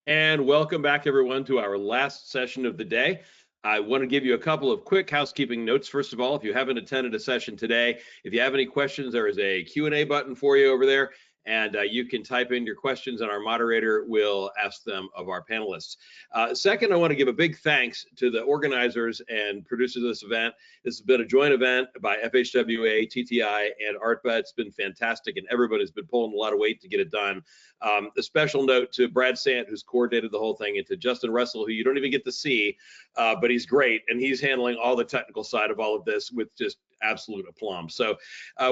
And welcome back, everyone, to our last session of the day. I want to give you a couple of quick housekeeping notes. First of all, if you haven't attended a session today, if you have any questions, there is a Q&A button for you over there, and you can type in your questions and our moderator will ask them of our panelists. Second, I want to give a big thanks to the organizers and producers of this event. This has been a joint event by FHWA, TTI, and ARTBA. It's been fantastic, and everybody's been pulling a lot of weight to get it done. A special note to Brad Sant, who's coordinated the whole thing, and to Justin Russell, who you don't even get to see, but he's great, and he's handling all the technical side of all of this with just absolute aplomb. So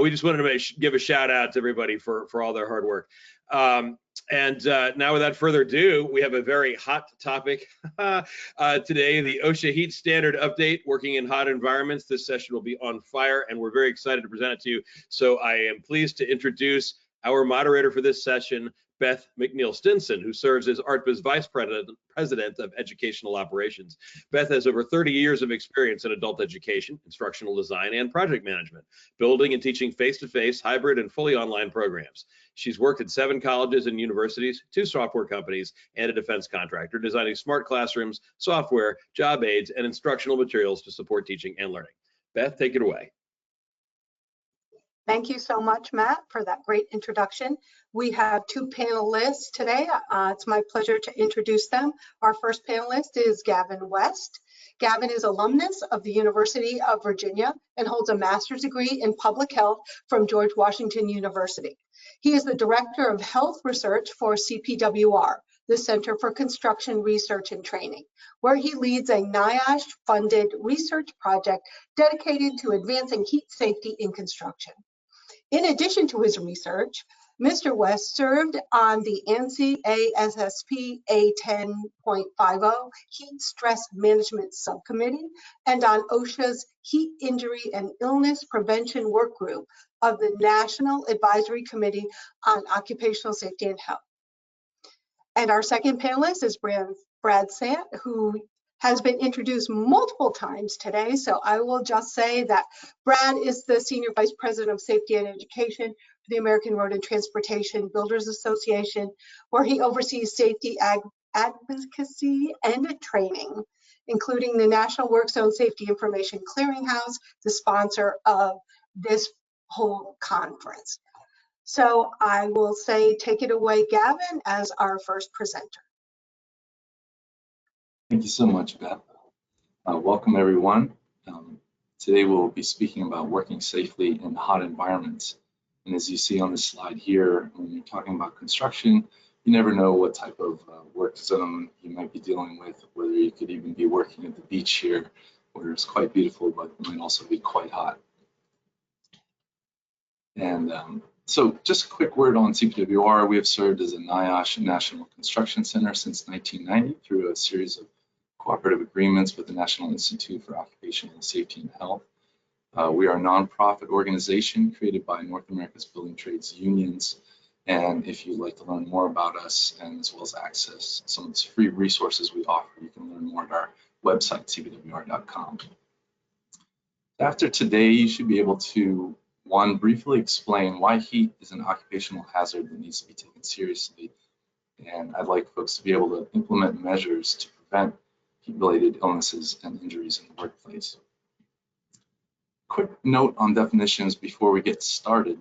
we just wanted to give a shout out to everybody for all their hard work. Now, without further ado, we have a very hot topic today, the OSHA heat standard update, working in hot environments. This session will be on fire, and we're very excited to present it to you. So I am pleased to introduce our moderator for this session, Beth McNeil Stinson, who serves as ARTBA's Vice President of Educational Operations. Beth has over 30 years of experience in adult education, instructional design, and project management, building and teaching face-to-face, hybrid, and fully online programs. She's worked at 7 colleges and universities, 2 software companies, and a defense contractor, designing smart classrooms, software, job aids, and instructional materials to support teaching and learning. Beth, take it away. Thank you so much, Matt, for that great introduction. We have 2 panelists today. It's my pleasure to introduce them. Our first panelist is Gavin West. Gavin is alumnus of the University of Virginia and holds a master's degree in public health from George Washington University. He is the Director of Health Research for CPWR, the Center for Construction Research and Training, where he leads a NIOSH-funded research project dedicated to advancing heat safety in construction. In addition to his research, Mr. West served on the ANSI ASSP A10.50 Heat Stress Management Subcommittee and on OSHA's Heat Injury and Illness Prevention Work Group of the National Advisory Committee on Occupational Safety and Health. And our second panelist is Brad Sant, who has been introduced multiple times today, so I will just say that Brad is the Senior Vice President of Safety and Education for the American Road and Transportation Builders Association, where he oversees safety advocacy and training, including the National Work Zone Safety Information Clearinghouse, the sponsor of this whole conference. So I will say, take it away, Gavin, as our first presenter. Thank you so much, Beth. Welcome, everyone. Today we'll be speaking about working safely in hot environments. And as you see on the slide here, when you're talking about construction, you never know what type of work zone you might be dealing with, whether you could even be working at the beach here, where it's quite beautiful, but it might also be quite hot. And so just a quick word on CPWR. We have served as a NIOSH National Construction Center since 1990 through a series of cooperative agreements with the National Institute for Occupational Safety and Health. We are a nonprofit organization created by North America's building trades unions. And if you'd like to learn more about us and as well as access some of the free resources we offer, you can learn more at our website, cpwr.com. After today, you should be able to, 1, briefly explain why heat is an occupational hazard that needs to be taken seriously. And I'd like folks to be able to implement measures to prevent heat-related illnesses and injuries in the workplace. Quick note on definitions before we get started.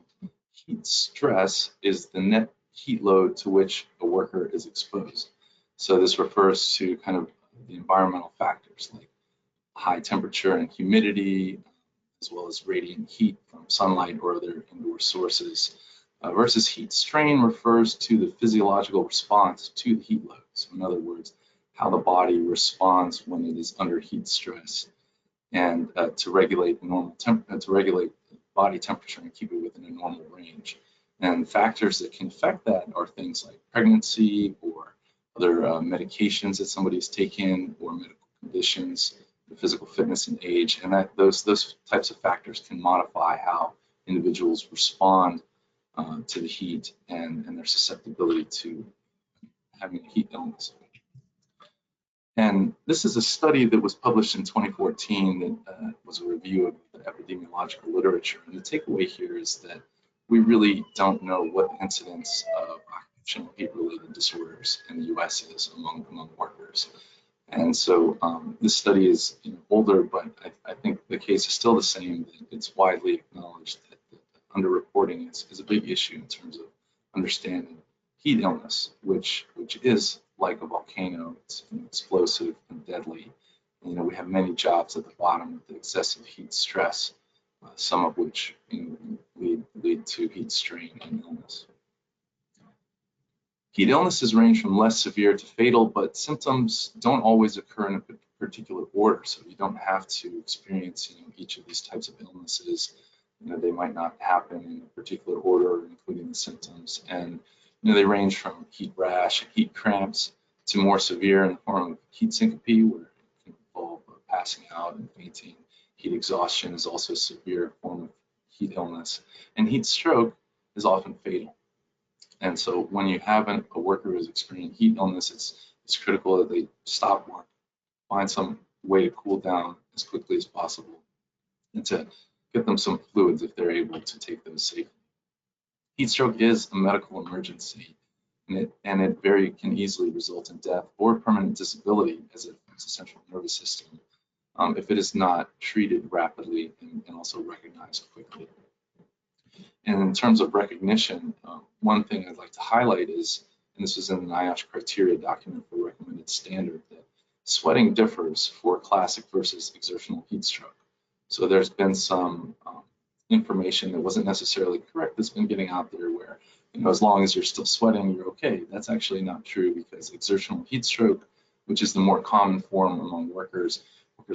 Heat stress is the net heat load to which a worker is exposed. So this refers to kind of the environmental factors like high temperature and humidity, as well as radiant heat from sunlight or other indoor sources, versus heat strain refers to the physiological response to the heat load. So in other words, how the body responds when it is under heat stress, and to regulate the normal body temperature and keep it within a normal range. And factors that can affect that are things like pregnancy or other medications that somebody's taken or medical conditions, physical fitness and age, and that those types of factors can modify how individuals respond to the heat and their susceptibility to having a heat illness. And this is a study that was published in 2014 that was a review of the epidemiological literature. And the takeaway here is that we really don't know what the incidence of occupational heat-related disorders in the U.S. is among workers. And so this study is older, but I think the case is still the same. It's widely acknowledged that underreporting is a big issue in terms of understanding heat illness, which is like a volcano. It's explosive and deadly. We have many jobs at the bottom with the excessive heat stress, some of which lead to heat strain and illness. Heat illnesses range from less severe to fatal, but symptoms don't always occur in a particular order. So you don't have to experience each of these types of illnesses. They might not happen in a particular order, including the symptoms. And they range from heat rash and heat cramps to more severe in the form of heat syncope, where it can involve passing out and fainting. Heat exhaustion is also a severe form of heat illness. And heat stroke is often fatal. And so when you have a worker who is experiencing heat illness, it's critical that they stop work, find some way to cool down as quickly as possible, and to get them some fluids if they're able to take those safely. Heat stroke is a medical emergency, and it can easily result in death or permanent disability as it affects the central nervous system if it is not treated rapidly and also recognized quickly. And in terms of recognition, one thing I'd like to highlight is, and this is in the NIOSH criteria document for recommended standard, that sweating differs for classic versus exertional heat stroke. So there's been some information that wasn't necessarily correct that's been getting out there where, as long as you're still sweating, you're okay. That's actually not true, because exertional heat stroke, which is the more common form among workers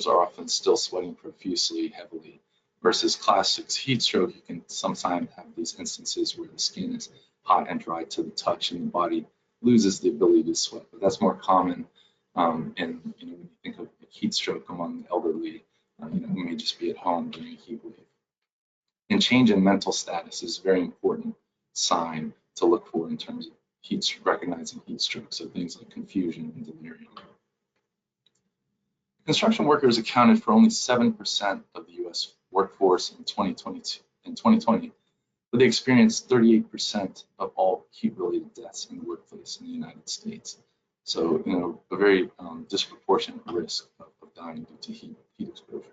are often still sweating profusely, heavily. Versus classic heat stroke, you can sometimes have these instances where the skin is hot and dry to the touch and the body loses the ability to sweat. But that's more common. And when you think of heat stroke among the elderly, who may just be at home during a heat wave. And change in mental status is a very important sign to look for in terms of recognizing heat stroke. So things like confusion and delirium. Construction workers accounted for only 7% of the U.S. workforce in 2020, but they experienced 38% of all heat-related deaths in the workplace in the United States. So, a very disproportionate risk of dying due to heat exposure.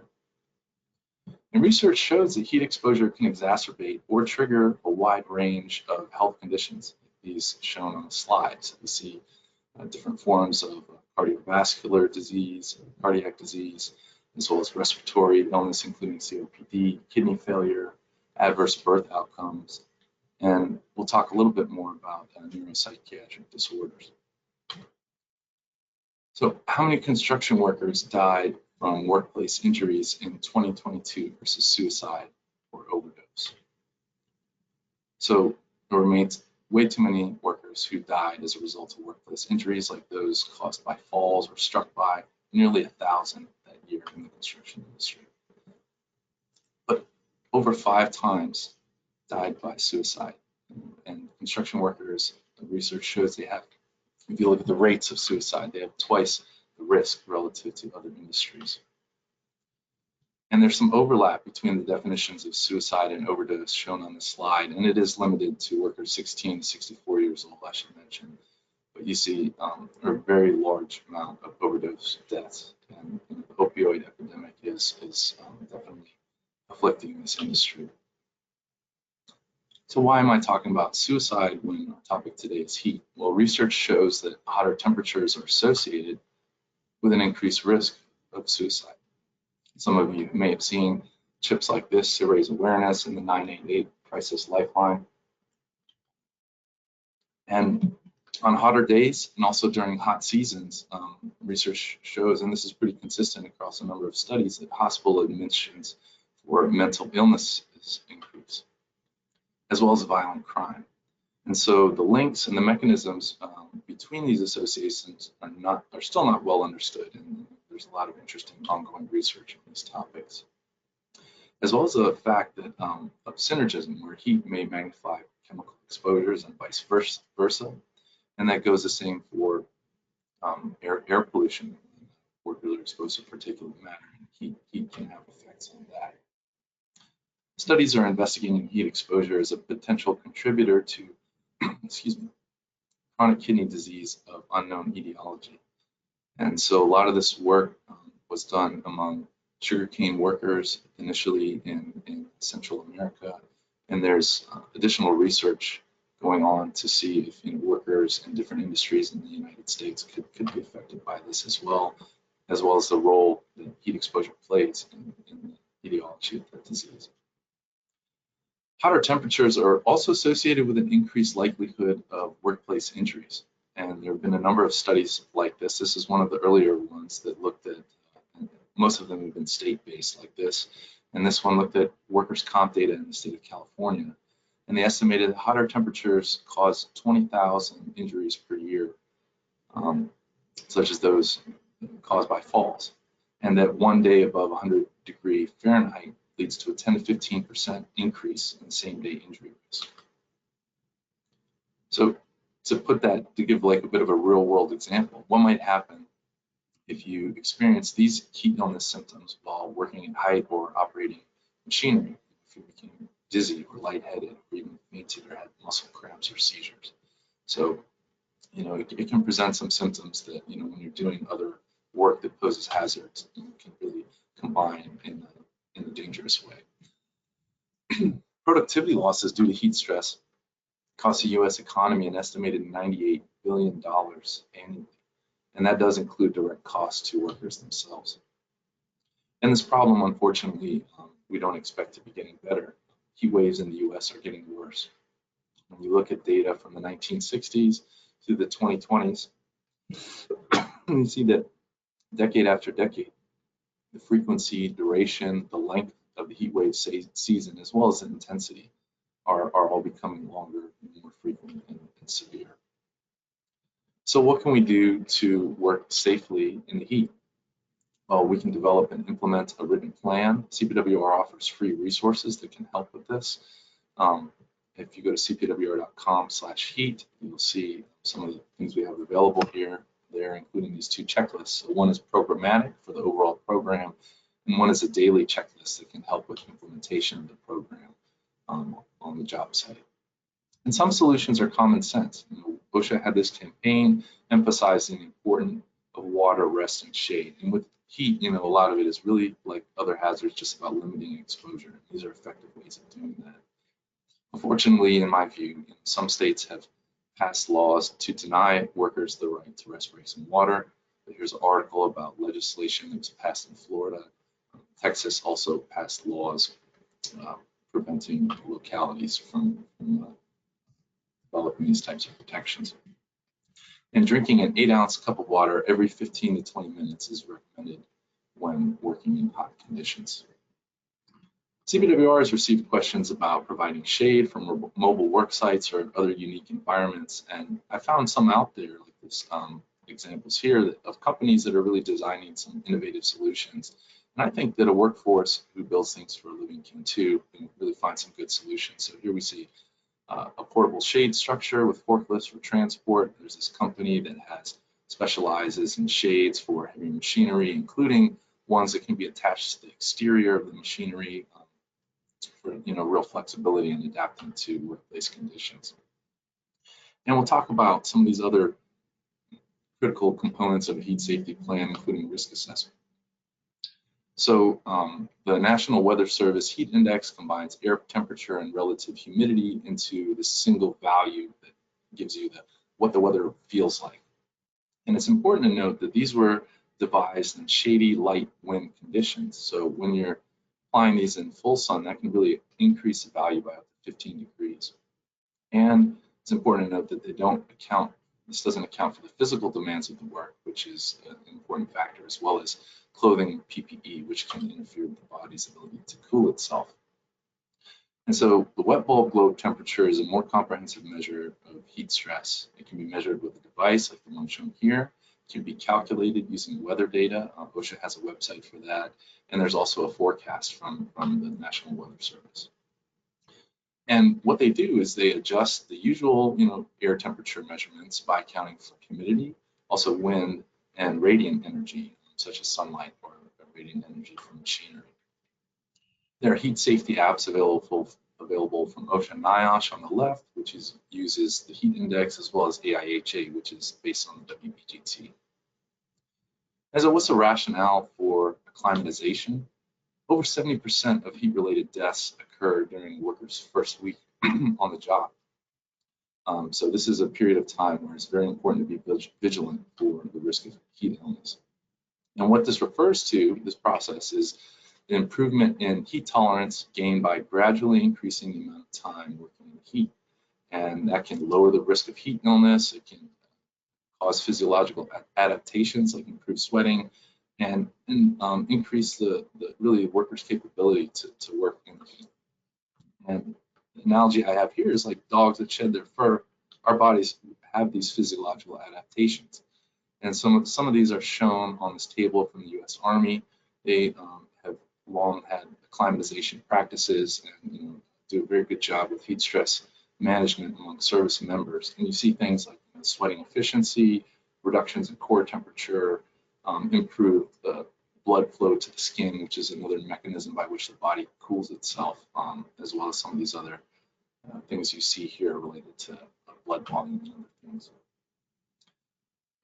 And research shows that heat exposure can exacerbate or trigger a wide range of health conditions, these shown on the slides. You see different forms of cardiovascular disease, cardiac disease, as well as respiratory illness, including COPD, kidney failure, adverse birth outcomes, and we'll talk a little bit more about neuropsychiatric disorders. So how many construction workers died from workplace injuries in 2022 versus suicide or overdose? So there remains way too many workers who died as a result of workplace injuries, like those caused by falls or struck by, nearly 1,000 that year in the construction industry. But over 5 times died by suicide. And construction workers, the research shows they have, if you look at the rates of suicide, they have twice the risk relative to other industries. And there's some overlap between the definitions of suicide and overdose shown on the slide, and it is limited to workers 16 to 64 years old, I should mention. But you see a very large amount of overdose deaths, and the opioid epidemic is definitely afflicting this industry. So why am I talking about suicide when our topic today is heat? Well, research shows that hotter temperatures are associated with an increased risk of suicide. Some of you may have seen chips like this to raise awareness in the 988 Crisis Lifeline. And on hotter days and also during hot seasons, research shows, and this is pretty consistent across a number of studies, that hospital admissions for mental illness is increased, as well as violent crime. And so the links and the mechanisms between these associations are still not well understood, and there's a lot of interesting ongoing research on these topics, as well as the fact that of synergism, where heat may magnify chemical exposures and vice versa, and that goes the same for air pollution. Workers are exposed to particulate matter, and heat can have effects on that. Studies are investigating heat exposure as a potential contributor to chronic kidney disease of unknown etiology. And so a lot of this work was done among sugarcane workers initially in Central America. And there's additional research going on to see if workers in different industries in the United States could be affected by this as well as the role that heat exposure plays in the etiology of that disease. Hotter temperatures are also associated with an increased likelihood of workplace injuries. And there have been a number of studies like this. This is one of the earlier ones that looked at, most of them have been state-based like this. And this one looked at workers' comp data in the state of California. And they estimated that hotter temperatures cause 20,000 injuries per year, such as those caused by falls. And that one day above 100 degree Fahrenheit leads to a 10 to 15% increase in same-day injury risk. So to put that, to give like a bit of a real-world example, what might happen if you experience these heat illness symptoms while working at height or operating machinery? If you became dizzy or lightheaded, or even fainted or had muscle cramps or seizures. So, it can present some symptoms that, when you're doing other work that poses hazards, can really combine in a dangerous way. Productivity losses due to heat stress cost the U.S. economy an estimated $98 billion annually. And that does include direct costs to workers themselves. And this problem, unfortunately, we don't expect to be getting better. Heat waves in the U.S. are getting worse. When you look at data from the 1960s to the 2020s, you see that decade after decade, the frequency, duration, the length of the heat wave season, as well as the intensity, are all becoming longer and more frequent and severe. So what can we do to work safely in the heat? Well, we can develop and implement a written plan. CPWR offers free resources that can help with this. If you go to cpwr.com/heat, you'll see some of the things we have available here, including these two checklists. So one is programmatic for the overall program, and one is a daily checklist that can help with implementation of the program on the job site. And some solutions are common sense. OSHA had this campaign emphasizing the importance of water, rest, and shade. And with heat, a lot of it is really like other hazards, just about limiting exposure. These are effective ways of doing that. Unfortunately, in my view, some states have passed laws to deny workers the right to rest breaks in water. But here's an article about legislation that was passed in Florida. Texas also passed laws preventing localities from developing these types of protections. And drinking an 8-ounce cup of water every 15 to 20 minutes is recommended when working in hot conditions. CPWR has received questions about providing shade from mobile work sites or other unique environments, and I found some out there, like this examples here of companies that are really designing some innovative solutions. And I think that a workforce who builds things for a living can too, and really find some good solutions. So here we see a portable shade structure with forklifts for transport. There's this company that specializes in shades for heavy machinery, including ones that can be attached to the exterior of the machinery for real flexibility and adapting to workplace conditions. And we'll talk about some of these other critical components of a heat safety plan, including risk assessment. So the National Weather Service Heat Index combines air temperature and relative humidity into the single value that gives you what the weather feels like. And it's important to note that these were devised in shady, light wind conditions. So when you're applying these in full sun, that can really increase the value by up to 15 degrees. And it's important to note that this doesn't account for the physical demands of the work, which is an important factor, as well as clothing and PPE, which can interfere with the body's ability to cool itself. And so the wet bulb globe temperature is a more comprehensive measure of heat stress. It can be measured with a device like the one shown here. It can be calculated using weather data. OSHA has a website for that. And there's also a forecast from the National Weather Service. And what they do is they adjust the usual, air temperature measurements by accounting for humidity, also wind and radiant energy, such as sunlight or radiant energy from machinery. There are heat safety apps available available from OSHA and NIOSH on the left, which uses the heat index, as well as AIHA, which is based on the WPGT. As what's the rationale for acclimatization? Over 70% of heat-related deaths occur during workers' first week on the job. So this is a period of time where it's very important to be vigilant for the risk of heat illness. And what this refers to, this process, is the improvement in heat tolerance gained by gradually increasing the amount of time working in the heat. And that can lower the risk of heat illness. It can cause physiological adaptations like improved sweating, and increase the worker's capability to work in the heat. And the analogy I have here is like dogs that shed their fur. Our bodies have these physiological adaptations. And some of these are shown on this table from the U.S. Army. They have long had acclimatization practices and do a very good job with heat stress management among service members. And you see things like sweating efficiency, reductions in core temperature, improved blood flow to the skin, which is another mechanism by which the body cools itself, as well as some of these other things you see here related to blood volume and other things.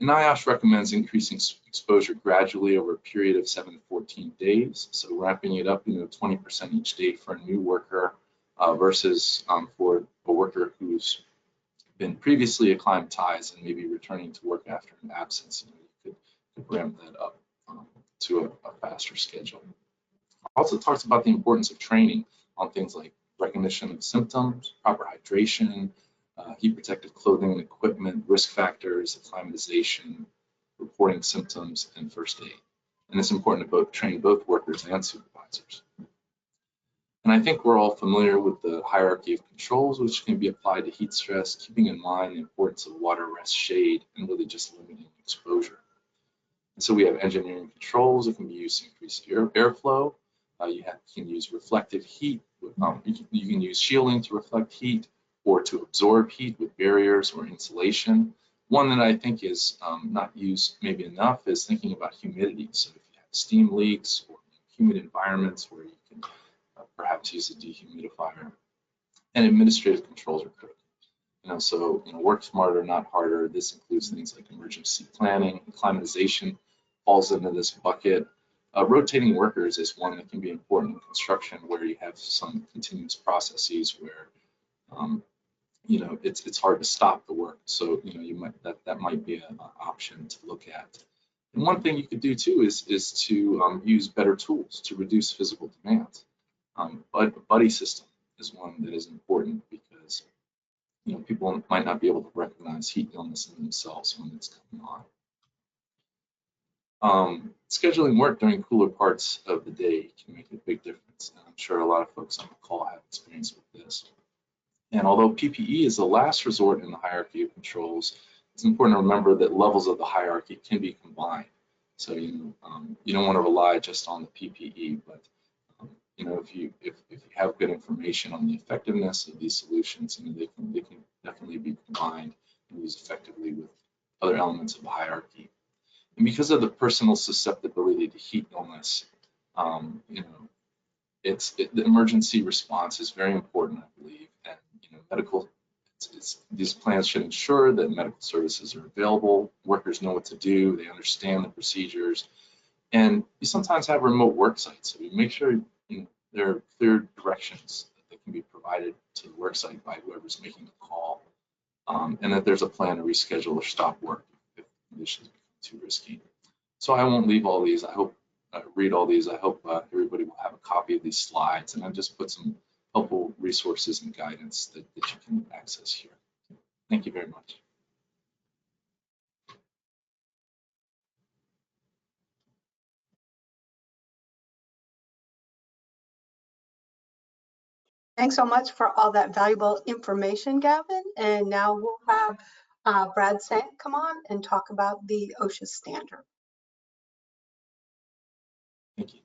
NIOSH recommends increasing exposure gradually over a period of 7 to 14 days. So ramping it up, 20% each day for a new worker versus for a worker who's been previously acclimatized and maybe returning to work after an absence. You could ramp that up to a faster schedule. Also talks about the importance of training on things like recognition of symptoms, proper hydration, heat protective clothing and equipment, risk factors, acclimatization, reporting symptoms, and first aid. And it's important to train both workers and supervisors. And I think we're all familiar with the hierarchy of controls, which can be applied to heat stress, keeping in mind the importance of water, rest, shade, and really just limiting exposure. And so we have engineering controls that can be used to increase airflow. You can use reflective heat. You can use shielding to reflect heat or to absorb heat with barriers or insulation. One that I think is not used maybe enough is thinking about humidity. So if you have steam leaks or humid environments where you can perhaps use a dehumidifier. And administrative controls are critical. So work smarter, not harder. This includes things like emergency planning, acclimatization falls into this bucket. Rotating workers is one that can be important in construction, where you have some continuous processes where it's hard to stop the work. So that might be an option to look at. And one thing you could do too is to use better tools to reduce physical demands. But a buddy system is one that is important because people might not be able to recognize heat illness in themselves when it's coming on. Scheduling work during cooler parts of the day can make a big difference, and I'm sure a lot of folks on the call have experience with this. And although PPE is the last resort in the hierarchy of controls, it's important to remember that levels of the hierarchy can be combined. So you don't want to rely just on the PPE, but if you have good information on the effectiveness of these solutions, they can definitely be combined and used effectively with other elements of the hierarchy. And because of the personal susceptibility to heat illness, the emergency response is very important, I believe. And these plans should ensure that medical services are available, workers know what to do, they understand the procedures, and you sometimes have remote work sites. So you make sure there are clear directions that can be provided to the work site by whoever's making the call, and that there's a plan to reschedule or stop work if conditions become too risky. So I won't leave all these. I hope read all these. I hope everybody will have a copy of these slides, and I've just put some helpful resources and guidance that you can access here. Thank you very much. Thanks so much for all that valuable information, Gavin. And now we'll have Brad Sant come on and talk about the OSHA standard. Thank you.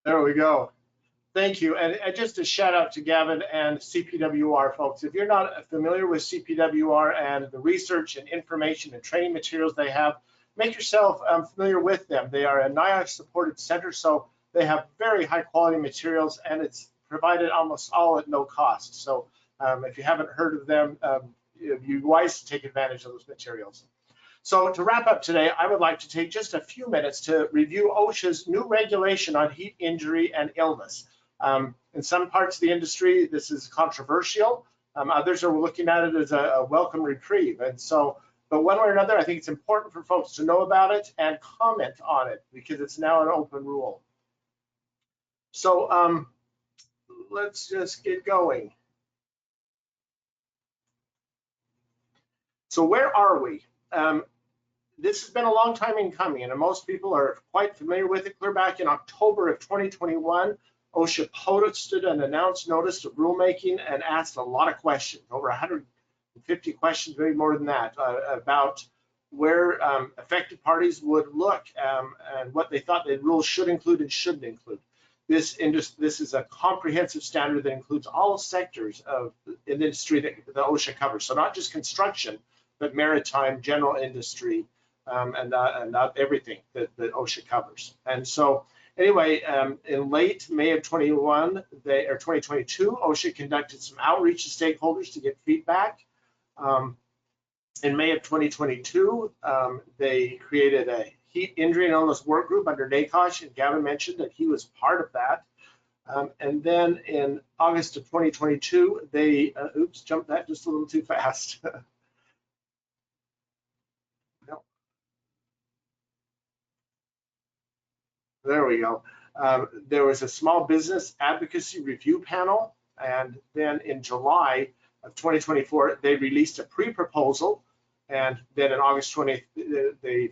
There we go. Thank you. And just a shout out to Gavin and CPWR, folks. If you're not familiar with CPWR and the research and information and training materials they have, make yourself familiar with them. They are a NIOSH supported center, so they have very high quality materials, and it's provided almost all at no cost. So if you haven't heard of them, you'd be wise to take advantage of those materials. So to wrap up today, I would like to take just a few minutes to review OSHA's new regulation on heat injury and illness. In some parts of the industry, this is controversial. Others are looking at it as a welcome reprieve. And so, but one way or another, I think it's important for folks to know about it and comment on it because it's now an open rule. So let's just get going. So where are we? This has been a long time in coming, and most people are quite familiar with it. Clear back in October of 2021, OSHA posted an announced notice of rulemaking and asked a lot of questions, over 150 questions, maybe more than that, about where affected parties would look and what they thought the rules should include and shouldn't include. This is a comprehensive standard that includes all sectors of the industry that the OSHA covers. So not just construction, but maritime, general industry, and not everything that OSHA covers. And so anyway, in late May of 2022, OSHA conducted some outreach to stakeholders to get feedback. In May of 2022, they created a heat injury and illness work group under NACOSH, and Gavin mentioned that he was part of that. And then in August of 2022, they, oops, jumped that just a little too fast. No. There we go. There was a small business advocacy review panel, and then in July of 2024, they released a pre-proposal, and then in August 20th, they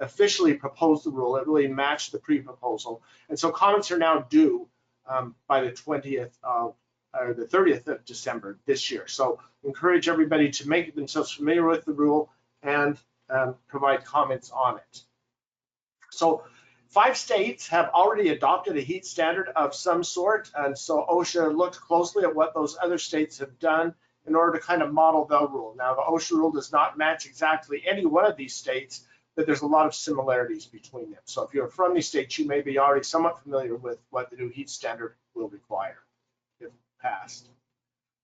officially proposed the rule. It really matched the pre-proposal, and so comments are now due by the 20th of, or the 30th of December this year. So encourage everybody to make themselves familiar with the rule and provide comments on it. So 5 states have already adopted a heat standard of some sort, and so OSHA looked closely at what those other states have done in order to kind of model the rule. Now, the OSHA rule does not match exactly any one of these states, but there's a lot of similarities between them. So if you're from these states, you may be already somewhat familiar with what the new heat standard will require if passed.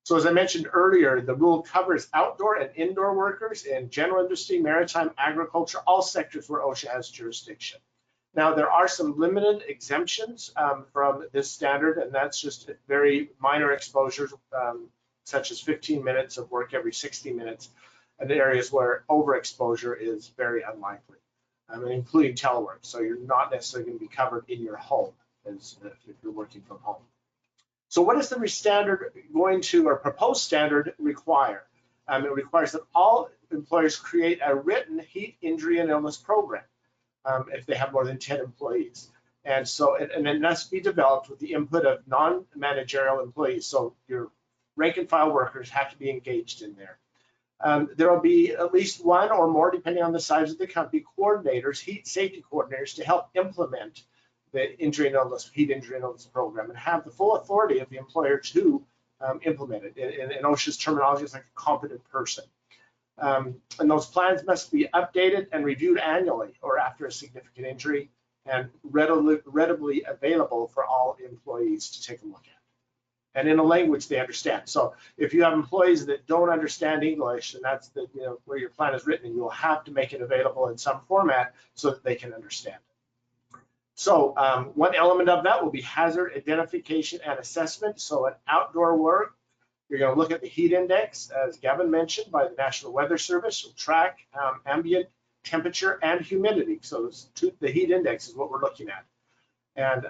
So as I mentioned earlier, the rule covers outdoor and indoor workers in general industry, maritime, agriculture, all sectors where OSHA has jurisdiction. Now, there are some limited exemptions from this standard, and that's just very minor exposures, such as 15 minutes of work every 60 minutes, and areas where overexposure is very unlikely, and including telework. So you're not necessarily going to be covered in your home as if you're working from home. So what is the standard going to, or proposed standard, require? It requires that all employers create a written heat injury and illness program if they have more than 10 employees. And so, and it must be developed with the input of non-managerial employees. So your rank and file workers have to be engaged in there. There will be at least one or more, depending on the size of the company, coordinators, heat safety coordinators, to help implement the heat injury and illness program and have the full authority of the employer to implement it. In OSHA's terminology, it's like a competent person. And those plans must be updated and reviewed annually or after a significant injury, and readily available for all employees to take a look at, and in a language they understand. So if you have employees that don't understand English, and that's the, where your plan is written, you'll have to make it available in some format so that they can understand it. So one element of that will be hazard identification and assessment. So at outdoor work, you're going to look at the heat index, as Gavin mentioned, by the National Weather Service. Will track ambient temperature and humidity. So the heat index is what we're looking at. And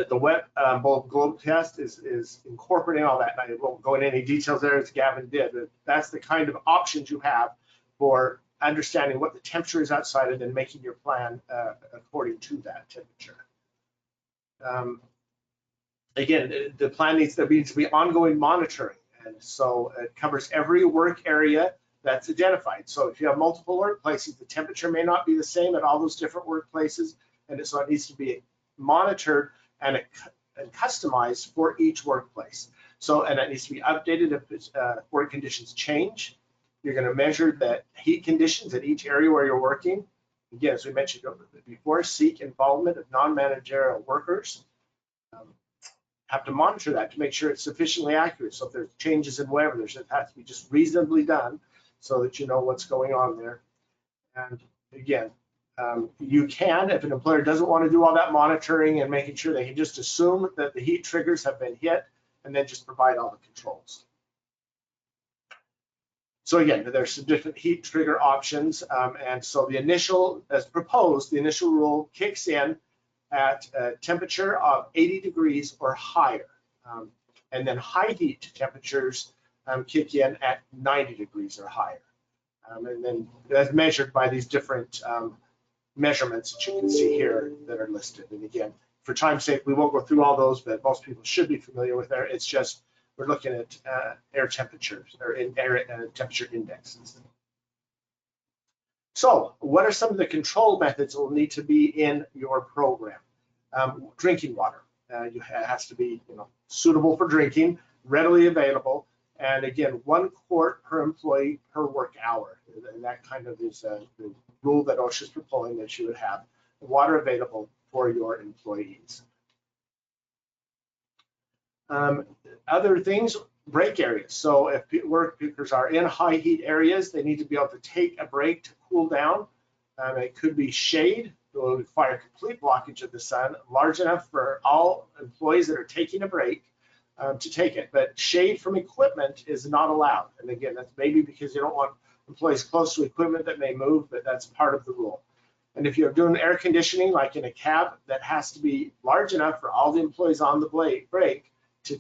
the wet bulb globe test is incorporating all that. I won't go into any details there as Gavin did, but that's the kind of options you have for understanding what the temperature is outside and then making your plan according to that temperature. Again, the plan needs to be ongoing monitoring, and so it covers every work area that's identified. So if you have multiple workplaces, the temperature may not be the same at all those different workplaces, and so it needs to be monitored and customized for each workplace. So, and it needs to be updated if work conditions change, You're going to measure the heat conditions at each area where you're working. Again, as we mentioned before, seek involvement of non-managerial workers. Have to monitor that to make sure it's sufficiently accurate. So if there's changes in weather, it has to be just reasonably done so that you know what's going on there. And again, you can, if an employer doesn't want to do all that monitoring and making sure, they can just assume that the heat triggers have been hit and then just provide all the controls. So again, there's some different heat trigger options. And so the initial, as proposed, the initial rule kicks in at a temperature of 80 degrees or higher. And then high heat temperatures kick in at 90 degrees or higher. And then that's measured by these different measurements that you can see here that are listed. And again, for time's sake, we won't go through all those, but most people should be familiar with there. It's just, we're looking at air temperatures or air temperature indexes. So what are some of the control methods that will need to be in your program? Drinking water. It has to be suitable for drinking, readily available, and again, 1 quart per employee per work hour. And that kind of is the rule that OSHA is proposing, that you would have water available for your employees. Other things, break areas. So if workers are in high heat areas, they need to be able to take a break to cool down. It could be shade. It will require complete blockage of the sun, large enough for all employees that are taking a break to take it. But shade from equipment is not allowed. And again, that's maybe because you don't want employees close to equipment that may move, but that's part of the rule. And if you're doing air conditioning, like in a cab, that has to be large enough for all the employees on the break to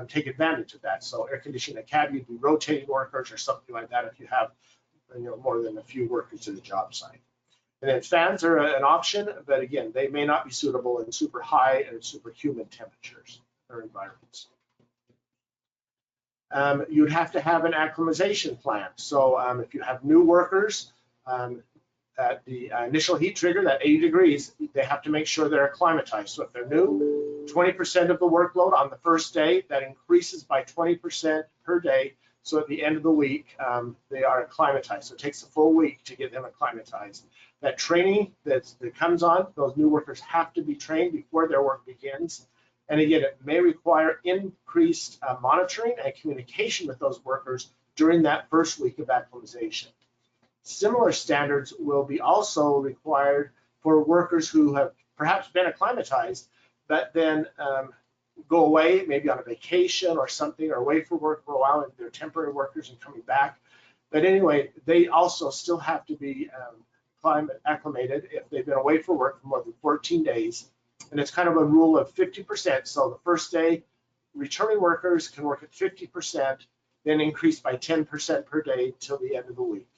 take advantage of that. So air conditioning a cab, you'd be rotating workers or something like that if you have more than a few workers to the job site. And then fans are an option, but again, they may not be suitable in super high and super humid temperatures or environments. You'd have to have an acclimatization plan. So if you have new workers at the initial heat trigger, that 80 degrees, they have to make sure they're acclimatized. So if they're new, 20% of the workload on the first day, that increases by 20% per day. So at the end of the week, they are acclimatized. So it takes a full week to get them acclimatized. That training that comes on, those new workers have to be trained before their work begins. And again, it may require increased monitoring and communication with those workers during that first week of acclimatization. Similar standards will be also required for workers who have perhaps been acclimatized, but then go away, maybe on a vacation or something, or away for work for a while, and they're temporary workers and coming back. But anyway, they also still have to be climate acclimated if they've been away for work for more than 14 days. And it's kind of a rule of 50%. So the first day, returning workers can work at 50%, then increase by 10% per day till the end of the week.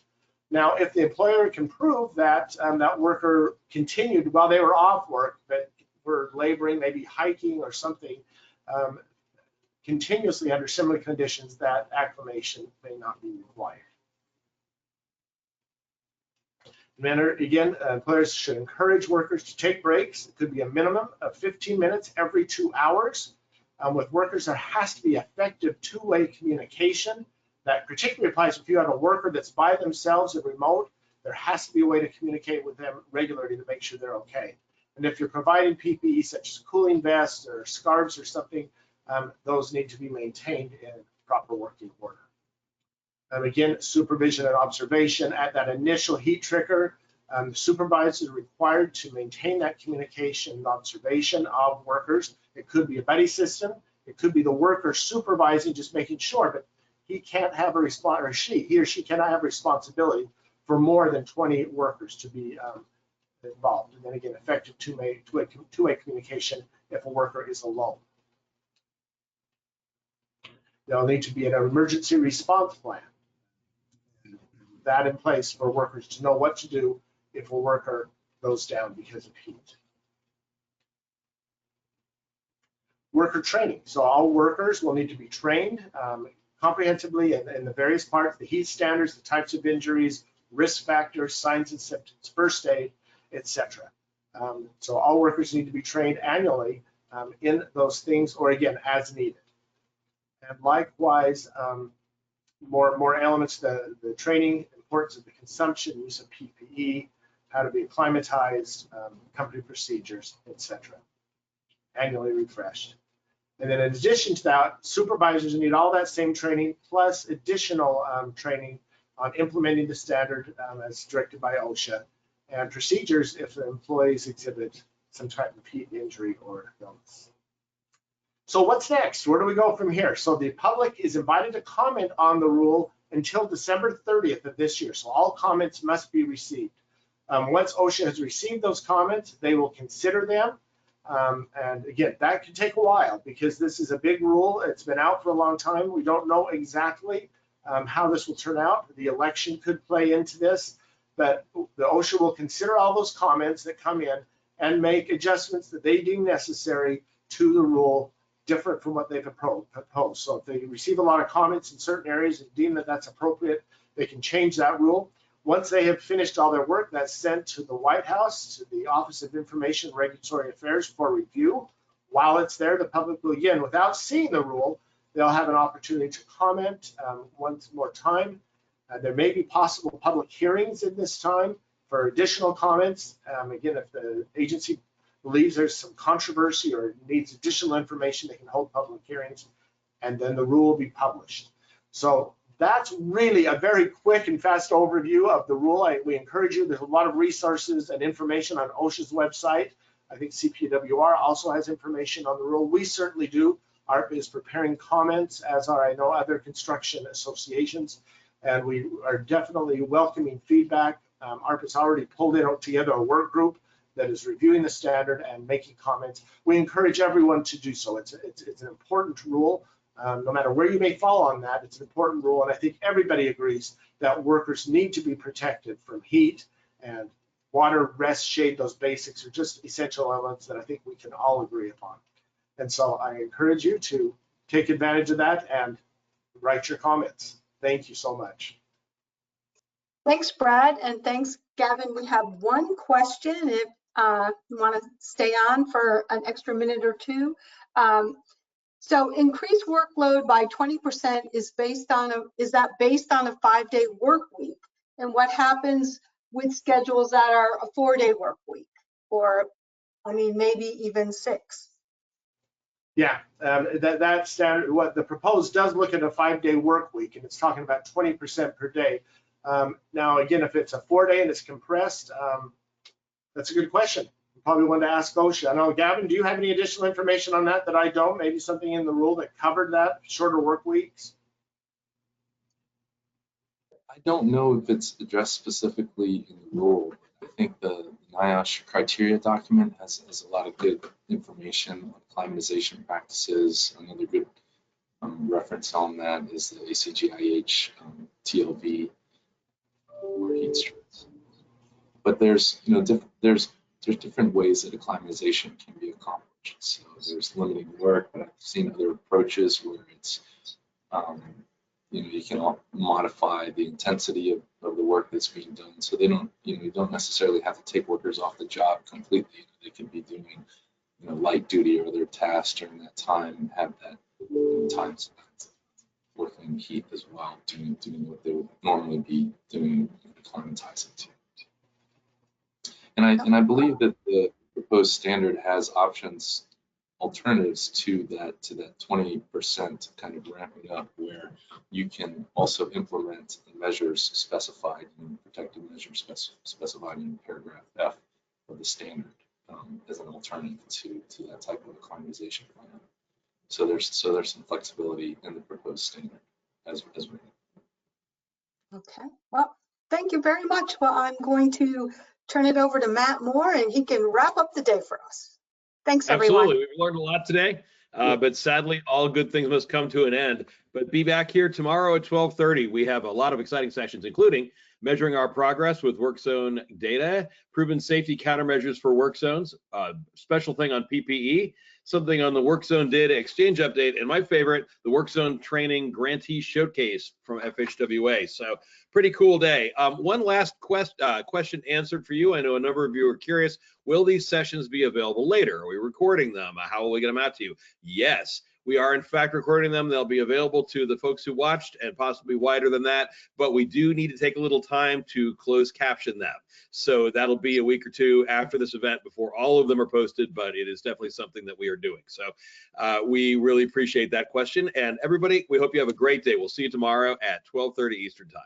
Now, if the employer can prove that that worker continued while they were off work, but were laboring, maybe hiking or something, continuously under similar conditions, that acclimation may not be required. Again, employers should encourage workers to take breaks. It could be a minimum of 15 minutes every 2 hours. With workers, there has to be effective two-way communication. That particularly applies if you have a worker that's by themselves and remote. There has to be a way to communicate with them regularly to make sure they're okay. And if you're providing PPE such as cooling vests or scarves or something, those need to be maintained in proper working order. And again, supervision and observation at that initial heat trigger. The supervisor is required to maintain that communication and observation of workers. It could be a buddy system. It could be the worker supervising, just making sure, but he can't have a response, or he or she cannot have responsibility for more than 20 workers to be involved. And then again, effective two-way communication if a worker is alone. There'll need to be an emergency response plan. That in place for workers to know what to do if a worker goes down because of heat. Worker training. So all workers will need to be trained comprehensively in the various parts, the heat standards, the types of injuries, risk factors, signs and symptoms, first aid, etc. So all workers need to be trained annually in those things, or again, as needed. And likewise, more elements, the training, importance of the consumption, use of PPE, how to be acclimatized, company procedures, etc. Annually refreshed. And then in addition to that, supervisors need all that same training plus additional training on implementing the standard as directed by OSHA, and procedures if the employees exhibit some type of heat injury or illness. So what's next? Where do we go from here? So the public is invited to comment on the rule until December 30th of this year. So all comments must be received. Once OSHA has received those comments, they will consider them. And again, that could take a while because this is a big rule. It's been out for a long time. We don't know exactly how this will turn out. The election could play into this, but the OSHA will consider all those comments that come in and make adjustments that they deem necessary to the rule, different from what they've proposed. So if they receive a lot of comments in certain areas and deem that that's appropriate, they can change that rule. Once they have finished all their work, that's sent to the White House, to the Office of Information and Regulatory Affairs for review. While it's there, the public will, again, without seeing the rule, they'll have an opportunity to comment once more time. There may be possible public hearings in this time for additional comments. Again, if the agency believes there's some controversy or needs additional information, they can hold public hearings, and then the rule will be published. So that's really a very quick and fast overview of the rule. We encourage you, there's a lot of resources and information on OSHA's website. I think CPWR also has information on the rule. We certainly do. ARP is preparing comments, as are, I know, other construction associations, and we are definitely welcoming feedback. ARP has already pulled together a work group that is reviewing the standard and making comments. We encourage everyone to do so. It's an important rule. No matter where you may fall on that, it's an important rule, and I think everybody agrees that workers need to be protected from heat and water, rest, shade. Those basics are just essential elements that I think we can all agree upon. And so I encourage you to take advantage of that and write your comments. Thank you so much. Thanks, Brad, and thanks, Gavin. We have one question if you want to stay on for an extra minute or two. So increased workload by 20% is based on that based on a 5-day work week? And what happens with schedules that are a 4-day work week, or I mean maybe even 6? Yeah, that standard. What the proposed does look at a 5-day work week, and it's talking about 20% per day. Now, again, if it's a 4-day and it's compressed, that's a good question. Probably one to ask OSHA. I know, Gavin, do you have any additional information on that I don't? Maybe something in the rule that covered that, shorter work weeks? I don't know if it's addressed specifically in the rule. I think the NIOSH criteria document has a lot of good information on climatization practices. Another good reference on that is the ACGIH TLV or heat stress. But there's there's different ways that acclimatization can be accomplished. So there's limiting work, but I've seen other approaches where it's you can modify the intensity of the work that's being done. So they don't, you don't necessarily have to take workers off the job completely. They could be doing, light duty or other tasks during that time and have that time spent working in heat as well, doing what they would normally be doing acclimatizing to. And I believe that the proposed standard has options, alternatives to that 20% kind of ramping up, where you can also implement measures specified in protective measures specified in paragraph F of the standard as an alternative to that type of acclimatization plan. So there's some flexibility in the proposed standard as written. Okay, well, thank you very much. Well, I'm going to turn it over to Matt Moore, and he can wrap up the day for us. Thanks, everyone. Absolutely. We've learned a lot today, but sadly, all good things must come to an end. But be back here tomorrow at 12:30. We have a lot of exciting sessions, including measuring our progress with work zone data, proven safety countermeasures for work zones, special thing on PPE, something on the work zone data exchange update, and my favorite, the work zone training grantee showcase from FHWA. So pretty cool day. One last question answered for you. I know a number of you are curious, will these sessions be available later? Are we recording them? How will we get them out to you? Yes, We are in fact recording them. They'll be available to the folks who watched and possibly wider than that, but we do need to take a little time to close caption them. So that'll be a week or two after this event before all of them are posted, but it is definitely something that we are doing. So we really appreciate that question. And everybody, we hope you have a great day. We'll see you tomorrow at 12:30 Eastern Time.